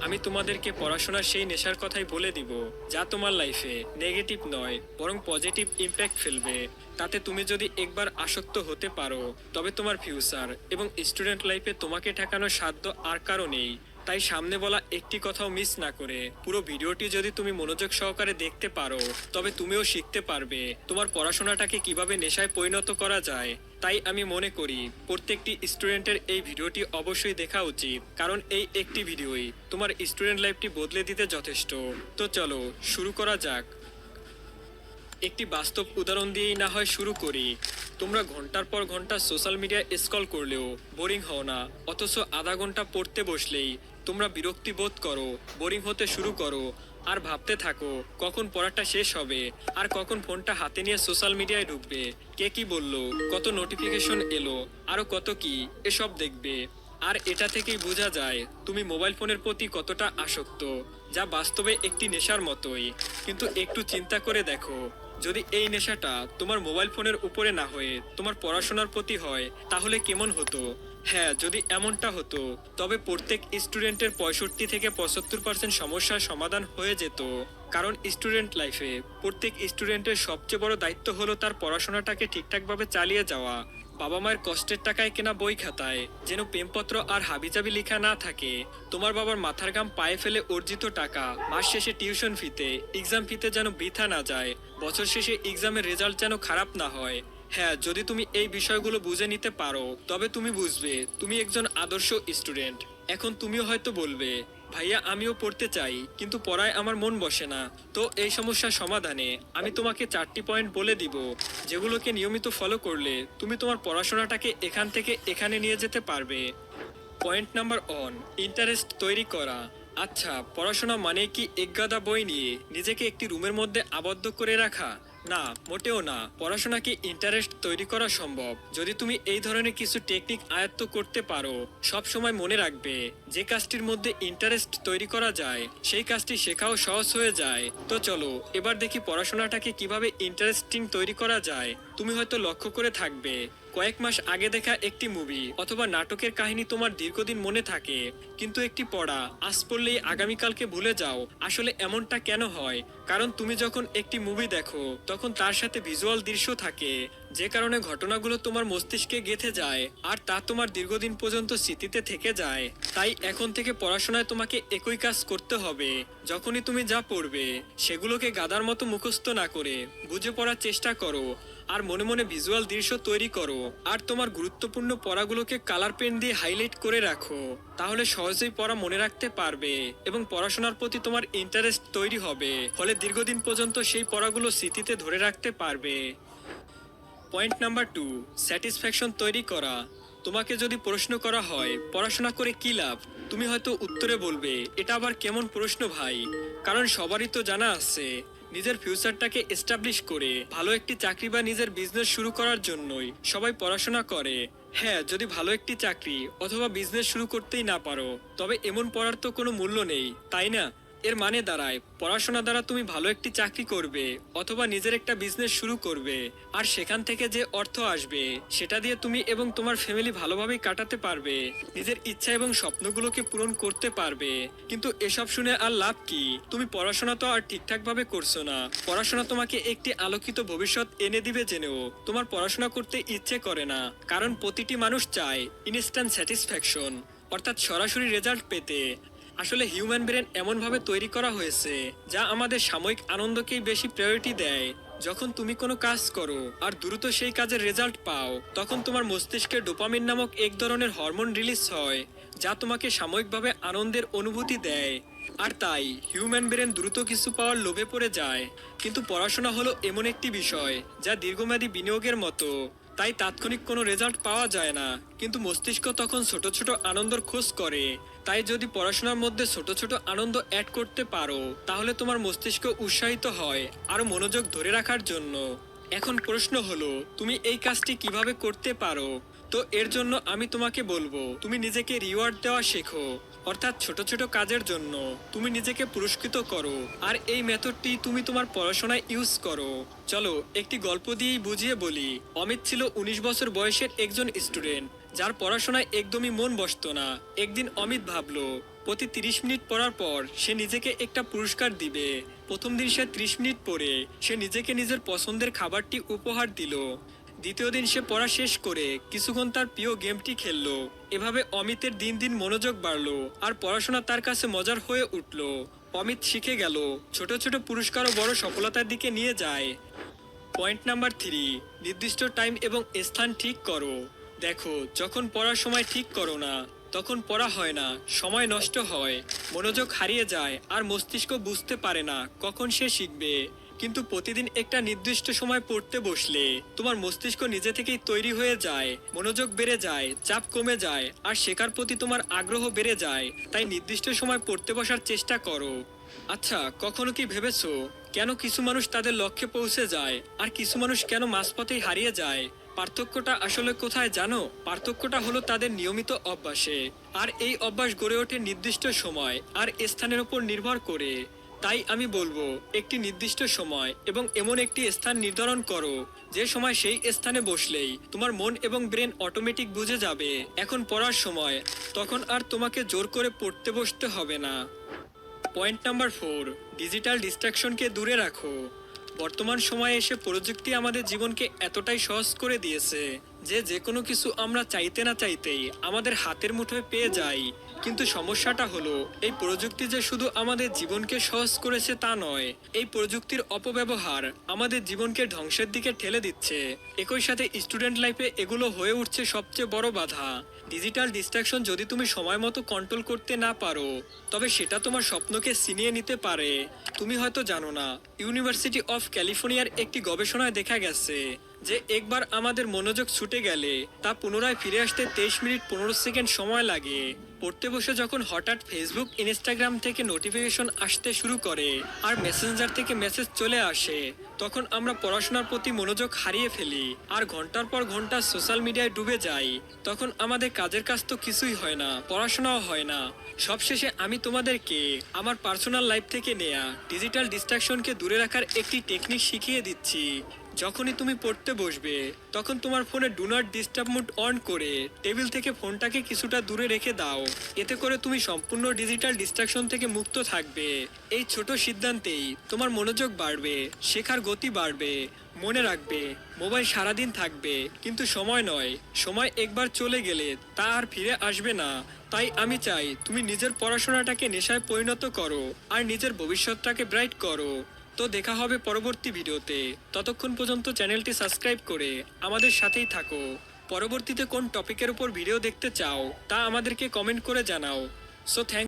আমি তোমাদেরকে পড়াশোনার সেই নেশার কথাই বলে দিব, যা তোমার লাইফে নেগেটিভ নয় বরং পজিটিভ ইম্প্যাক্ট ফেলবে। তাতে তুমি যদি একবার আসক্ত হতে পারো, তবে তোমার ফিউচার এবং স্টুডেন্ট লাইফে তোমাকে ঠেকানোর সাধ্য আর কারো নেই। তাই সামনে বলা একটি কথাও মিস না করে পুরো ভিডিওটি যদি তুমি মনোযোগ সহকারে দেখতে পারো, তবে তুমিও শিখতে পারবে তোমার পড়াশোনাটাকে কিভাবে নেশায় পরিণত করা যায়। তাই আমি মনে করি প্রত্যেকটি স্টুডেন্টের এই ভিডিওটি অবশ্যই দেখা উচিত, কারণ এই একটি ভিডিওই তোমার স্টুডেন্ট লাইফটি বদলে দিতে যথেষ্ট। তো চলো শুরু করা যাক। একটি বাস্তব উদাহরণ দিয়েই না হয় শুরু করি। তোমরা ঘন্টার পর ঘন্টা সোশ্যাল মিডিয়া স্ক্রল করলেও বোরিং হও না, অথচ আধা ঘন্টা পড়তে বসলেই তোমরা বিরক্তি বোধ করো, বোরিং হতে শুরু করো, আর ভাবতে থাকো কখন পড়াটা শেষ হবে আর কখন ফোনটা হাতে নিয়ে সোশ্যাল মিডিয়ায় ঢুকবে। কে কি বললো, কত নোটিফিকেশন এলো, আরো কত কি, এসব দেখবে। আর এটা থেকেই বোঝা যায় তুমি মোবাইল ফোনের প্রতি কতটা আসক্ত, যা বাস্তবে একটি নেশার মতোই। কিন্তু একটু চিন্তা করে দেখো, যদি এই নেশাটা তোমার মোবাইল ফোনের উপরে না হয়ে তোমার পড়াশোনার প্রতি হয়, তাহলে কেমন হতো? হ্যাঁ, যদি এমনটা হতো, তবে প্রত্যেক স্টুডেন্টের 65 থেকে 75% সমস্যার সমাধান হয়ে যেত। কারণ স্টুডেন্ট লাইফে প্রত্যেক স্টুডেন্টের সবচেয়ে বড় দায়িত্ব হলো তার পড়াশোনাটাকে ঠিকঠাকভাবে চালিয়ে যাওয়া। বাবা মায়ের কষ্টের টাকায় কেনা বই খাতায় যেন প্রেমপত্র আর হাবিজাবি লেখা না থাকে। তোমার বাবার মাথার ঘাম পায়ে ফেলে অর্জিত টাকা মাস শেষে টিউশন ফিতে, এক্সাম ফিতে যেন বৃথা না যায়, বছর শেষে এক্সামের রেজাল্ট যেন খারাপ না হয়। হ্যাঁ, যদি তুমি এই বিষয়গুলো বুঝে নিতে পারো, তবে তুমি বুঝবে তুমি একজন আদর্শ স্টুডেন্ট। এখন তুমিও হয়তো বলবে, ভাইয়া আমিও পড়তে চাই কিন্তু পড়ায় আমার মন বসে না। তো এই সমস্যার সমাধানে আমি তোমাকে 4টি পয়েন্ট বলে দিব, যেগুলোকে নিয়মিত ফলো করলে তুমি তোমার পড়াশোনাটাকে এখান থেকে এখানে নিয়ে যেতে পারবে। পয়েন্ট নাম্বার 1, ইন্টারেস্ট তৈরি করা। আচ্ছা, পড়াশোনা মানে কি একগাদা বই নিয়ে নিজেকে একটি রুমের মধ্যে আবদ্ধ করে রাখা? না, মোটেও না। পড়াশোনাকে ইন্টারেস্ট তৈরি করা সম্ভব যদি তুমি এই ধরনের কিছু টেকনিক আয়ত্ত করতে পারো। সব সময় মনে রাখবে, যে কাজটির মধ্যে ইন্টারেস্ট তৈরি করা যায় সেই কাজটি শেখাও সহজ হয়ে যায়। তো চলো এবার দেখি পড়াশোনাটাকে কিভাবে ইন্টারেস্টিং তৈরি করা যায়। তুমি হয়তো লক্ষ্য করে থাকবে, কয়েক মাস আগে দেখা একটি মুভি অথবা নাটকের কাহিনী তোমার দীর্ঘদিন মনে থাকে, কিন্তু একটি পড়া আজ পড়লেই আগামীকালকে ভুলে যাও। আসলে এমনটা কেন হয়? কারণ তুমি যখন একটি মুভি দেখো, তখন তার সাথে ভিজুয়াল দৃশ্য থাকে, যে কারণে ঘটনাগুলো তোমার মস্তিষ্কে গেঁথে যায় আর তা তোমার দীর্ঘদিন পর্যন্ত স্মৃতিতে থেকে যায়। তাই এখন থেকে পড়াশোনায় তোমাকে একই কাজ করতে হবে। যখনই তুমি যা পড়বে সেগুলোকে গাধার মতো মুখস্থ না করে বুঝে পড়ার চেষ্টা করো, আর মনে মনে ভিজুয়াল দৃশ্য তৈরি করো। আর তোমার গুরুত্বপূর্ণ পড়াগুলোকে কালার পেন দিয়ে হাইলাইট করে রাখো, তাহলে সহজেই পড়া মনে রাখতে পারবে এবং পড়াশোনার প্রতি তোমার ইন্টারেস্ট তৈরি হবে। ফলে দীর্ঘদিন পর্যন্ত সেই পড়াগুলো স্মৃতিতে ধরে রাখতে পারবে। পয়েন্ট নাম্বার 2, স্যাটিসফ্যাকশন তৈরি করা। তোমাকে যদি প্রশ্ন করা হয় পড়াশোনা করে কি লাভ, তুমি হয়তো উত্তরে বলবে, এটা আবার কেমন প্রশ্ন ভাই? কারণ সবারই তো জানা আছে, নিজের ফিউচারটাকে এস্টাবলিশ করে ভালো একটি চাকরি বা নিজের বিজনেস শুরু করার জন্যই সবাই পড়াশোনা করে। হ্যাঁ, যদি ভালো একটি চাকরি অথবা বিজনেস শুরু করতেই না পারো, তবে এমন পড়ার তো কোনো মূল্য নেই, তাই না? এর মানে দাঁড়ায়, পড়াশোনা দ্বারা তুমি ভালো একটি চাকরি করবে অথবা নিজের একটা বিজনেস শুরু করবে, আর সেখান থেকে যে অর্থ আসবে সেটা দিয়ে তুমি এবং তোমার ফ্যামিলি ভালোভাবেই কাটাতে পারবে, নিজের ইচ্ছা এবং স্বপ্নগুলোকে পূরণ করতে পারবে। কিন্তু এসব শুনে আর লাভ কি? তুমি পড়াশোনা তো আর ঠিকঠাক ভাবে করছো না। পড়াশোনা তোমাকে একটি আলোকিত ভবিষ্যৎ এনে দিবে জেনেও তোমার পড়াশোনা করতে ইচ্ছে করে না, কারণ প্রতিটি মানুষ চায় ইনস্ট্যান্ট স্যাটিসফ্যাকশন, অর্থাৎ সরাসরি রেজাল্ট পেতে। আসলে হিউম্যান ব্রেন এমনভাবে তৈরি করা হয়েছে যা আমাদের সাময়িক আনন্দকেই বেশি প্রায়োরিটি দেয়। যখন তুমি কোনো কাজ করো আর দ্রুত সেই কাজের রেজাল্ট পাও, তখন তোমার মস্তিষ্কে ডোপামিন নামক এক ধরনের হরমোন রিলিজ হয়, যা তোমাকে সাময়িকভাবে আনন্দের অনুভূতি দেয়। আর তাই হিউম্যান ব্রেন দ্রুত কিছু পাওয়ার লোভে পড়ে যায়। কিন্তু পড়াশোনা হলো এমন একটি বিষয় যা দীর্ঘমেয়াদী বিনিয়োগের মতো। তাই তাৎক্ষণিক কোনো রেজাল্ট পাওয়া যায় না, কিন্তু মস্তিষ্ক তখন ছোট ছোট আনন্দর খোঁজ করে। তাই যদি পড়াশোনার মধ্যে ছোট ছোট আনন্দ অ্যাড করতে পারো, তাহলে তোমার মস্তিষ্ক উৎসাহিত হয় আরো মনোযোগ ধরে রাখার জন্য। এখন প্রশ্ন হলো, তুমি এই কাজটি কিভাবে করতে পারো? তো এর জন্য আমি তোমাকে বলবো, তুমি নিজেকে রিওয়ার্ড দেওয়া শেখো, অর্থাৎ ছোট ছোট কাজের জন্য তুমি নিজেকে পুরস্কৃত করো। আর এই মেথডটি তুমি তোমার পড়াশোনায় ইউজ করো। চলো একটি গল্প দিয়েই বুঝিয়ে বলি। অমিত ছিল 19 বছর বয়সের একজন স্টুডেন্ট, যার পড়াশোনায় একদমই মন বসতো না। একদিন অমিত ভাবলো, প্রতি 30 মিনিট পড়ার পর সে নিজেকে একটা পুরস্কার দিবে। প্রথম দিন সে 30 মিনিট পড়ে সে নিজেকে নিজের পছন্দের খাবারটি উপহার দিল। দ্বিতীয় দিন সে পড়া শেষ করে কিছুক্ষণ তার প্রিয় গেমটি খেললো। এভাবে অমিতের দিন দিন মনোযোগ বাড়লো আর পড়াশোনা তার কাছে মজার হয়ে উঠলো। অমিত শিখে গেল ছোট ছোট পুরস্কারও বড় সফলতার দিকে নিয়ে যায়। পয়েন্ট নাম্বার 3, নির্দিষ্ট টাইম এবং স্থান ঠিক করো। দেখো, যখন পড়ার সময় ঠিক করো না তখন পড়া হয় না, সময় নষ্ট হয়, মনোযোগ হারিয়ে যায় আর মস্তিষ্ক বুঝতে পারে না কখন সে শিখবে। কিন্তু প্রতিদিন একটা নির্দিষ্ট সময় পড়তে বসলে তোমার মস্তিষ্ক নিজে থেকেই তৈরি হয়ে যায়, মনোযোগ বেড়ে যায়, চাপ কমে যায় আর শেখার প্রতি তোমার আগ্রহ বেড়ে যায়। তাই নির্দিষ্ট সময় পড়তে বসার চেষ্টা করো। আচ্ছা, কখনো কি ভেবেছো কেন কিছু মানুষ তাদের লক্ষ্যে পৌঁছে যায় আর কিছু মানুষ কেন মাঝপথেই হারিয়ে যায়? পার্থক্যটা আসলে কোথায় জানো? পার্থক্যটা হলো তাদের নিয়মিত অভ্যাসে। আর এই অভ্যাস গড়ে ওঠে নির্দিষ্ট সময় আর স্থানের উপর নির্ভর করে। তাই আমি বলবো, একটি নির্দিষ্ট সময় এবং এমন একটি স্থান নির্ধারণ করো যে সময় সেই স্থানে বসলেই তোমার মন এবং ব্রেন অটোমেটিক বুঝে যাবে এখন পড়ার সময়। তখন আর তোমাকে জোর করে পড়তে বসতে হবে না। পয়েন্ট নাম্বার 4, ডিজিটাল ডিস্ট্রাকশনকে দূরে রাখো। বর্তমান সময়ে এসে প্রযুক্তি আমাদের জীবনকে এতটাই সহজ করে দিয়েছে যে যে কোনো কিছু আমরা চাইতে না চাইতেই আমাদের হাতের মুঠোয় পেয়ে যাই। কিন্তু সমস্যাটা হলো, এই প্রযুক্তি যে শুধু আমাদের জীবনকে সহজ করেছে তা নয়, এই প্রযুক্তির অপব্যবহার আমাদের জীবনকে ধ্বংসের দিকে ঠেলে দিচ্ছে। একই সাথে স্টুডেন্ট লাইফে এগুলো হয়ে উঠছে সবচেয়ে বড় বাধা। ডিজিটাল ডিস্ট্রাকশন যদি তুমি সময় মতো কন্ট্রোল করতে না পারো তবে সেটা তোমার স্বপ্নকে ছিনিয়ে নিতে পারে। তুমি হয়তো জানো না, ইউনিভার্সিটি অফ ক্যালিফোর্নিয়ার একটি গবেষণায় দেখা গেছে যে একবার আমাদের মনোযোগ ছুটে গেলে তা পুনরায় ফিরে আসতে 23 মিনিট 15 সেকেন্ড সময় লাগে। পড়তে বসে যখন হঠাৎ ফেসবুক, ইনস্টাগ্রাম থেকে নোটিফিকেশন আসতে শুরু করে আর মেসেঞ্জার থেকে মেসেজ চলে আসে, তখন আমরা পড়াশোনার প্রতি মনোযোগ হারিয়ে ফেলি আর ঘন্টার পর ঘন্টা সোশ্যাল মিডিয়ায় ডুবে যাই। তখন আমাদের কাজের কাজ তো কিছুই হয় না, পড়াশোনাও হয় না। সবশেষে আমি তোমাদেরকে আমার পার্সোনাল লাইফ থেকে নেয়া ডিজিটাল ডিস্ট্রাকশনকে দূরে রাখার একটি টেকনিক শিখিয়ে দিচ্ছি। যখনই তুমি পড়তে বসবে তখন তোমার ফোনে do not disturb mode on করে টেবিল থেকে ফোনটাকে কিছুটা দূরে রেখে দাও। এতে করে তুমি সম্পূর্ণ ডিজিটাল ডিস্ট্রাকশন থেকে মুক্ত থাকবে। এই ছোট সিদ্ধান্তেই তোমার মনোযোগ বাড়বে, শেখার গতি বাড়বে। মনে রাখবে, মোবাইল সারাদিন থাকবে কিন্তু সময় নয়। সময় একবার চলে গেলে তা আর ফিরে আসবে না। তাই আমি চাই তুমি নিজের পড়াশোনাটাকে নেশায় পরিণত করো আর নিজের ভবিষ্যৎটাকে ব্রাইট করো। তো দেখা হবে পরবর্তী ভিডিওতে। ততক্ষণ পর্যন্ত চ্যানেলটি সাবস্ক্রাইব করে আমাদের সাথেই থাকো। পরবর্তীতে কোন টপিকের উপর ভিডিও দেখতে চাও তা আমাদেরকে কমেন্ট করে জানাও। So thank